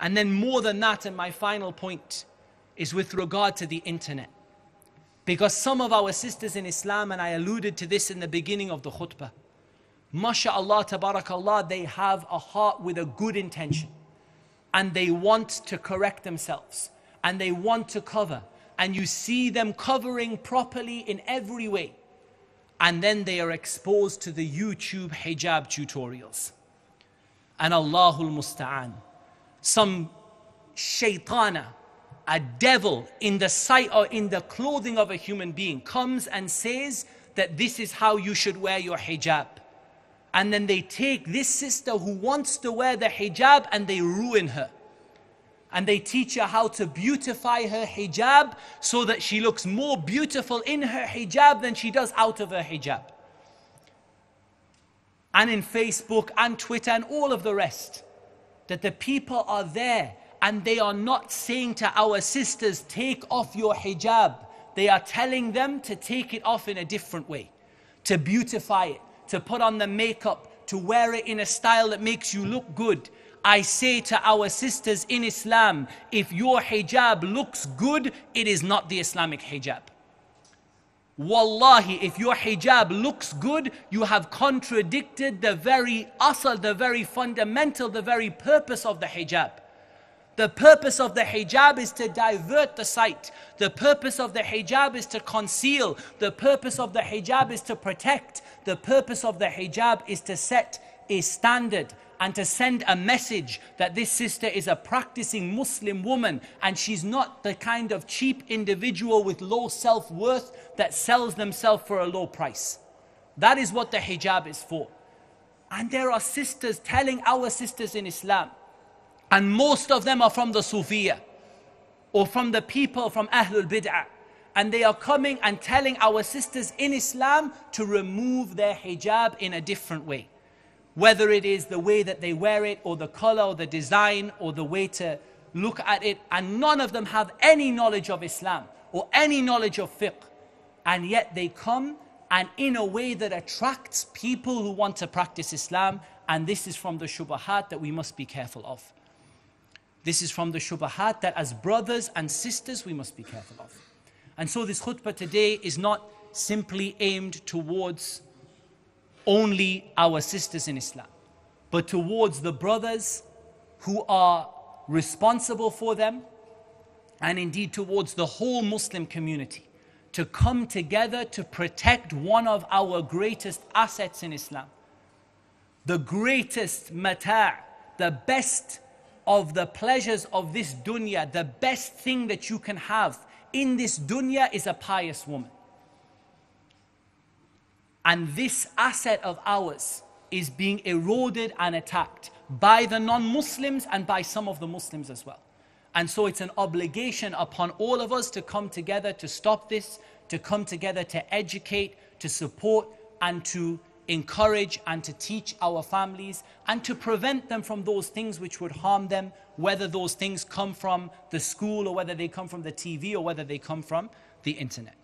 And then more than that, and my final point, is with regard to the internet. Because some of our sisters in Islam, and I alluded to this in the beginning of the khutbah, MashaAllah, tabarakallah, they have a heart with a good intention. And they want to correct themselves. And they want to cover. And you see them covering properly in every way. And then they are exposed to the YouTube hijab tutorials. And Allahul Musta'an, some shaitana, a devil in the sight or in the clothing of a human being comes and says that this is how you should wear your hijab. And then they take this sister who wants to wear the hijab and they ruin her. And they teach her how to beautify her hijab so that she looks more beautiful in her hijab than she does out of her hijab. And in Facebook and Twitter and all of the rest, that the people are there and they are not saying to our sisters, take off your hijab. They are telling them to take it off in a different way, to beautify it, to put on the makeup, to wear it in a style that makes you look good. I say to our sisters in Islam, if your hijab looks good, it is not the Islamic hijab. Wallahi, if your hijab looks good, you have contradicted the very asal, the very fundamental, the very purpose of the hijab. The purpose of the hijab is to divert the sight. The purpose of the hijab is to conceal. The purpose of the hijab is to protect. The purpose of the hijab is to set a standard and to send a message that this sister is a practicing Muslim woman and she's not the kind of cheap individual with low self-worth that sells themselves for a low price. That is what the hijab is for. And there are sisters telling our sisters in Islam, and most of them are from the Sufiya or from the people from Ahlul Bid'ah, and they are coming and telling our sisters in Islam to remove their hijab in a different way. Whether it is the way that they wear it, or the color, or the design, or the way to look at it, and none of them have any knowledge of Islam, or any knowledge of fiqh. And yet they come, and in a way that attracts people who want to practice Islam, and this is from the shubahat that we must be careful of. This is from the shubahat that as brothers and sisters we must be careful of. And so this khutbah today is not simply aimed towards only our sisters in Islam, but towards the brothers who are responsible for them, and indeed towards the whole Muslim community, to come together to protect one of our greatest assets in Islam. The greatest mata', the best of the pleasures of this dunya, the best thing that you can have in this dunya is a pious woman. And this asset of ours is being eroded and attacked by the non-Muslims and by some of the Muslims as well. And so it's an obligation upon all of us to come together to stop this, to come together to educate, to support, and to encourage and to teach our families, and to prevent them from those things which would harm them, whether those things come from the school, or whether they come from the TV, or whether they come from the internet.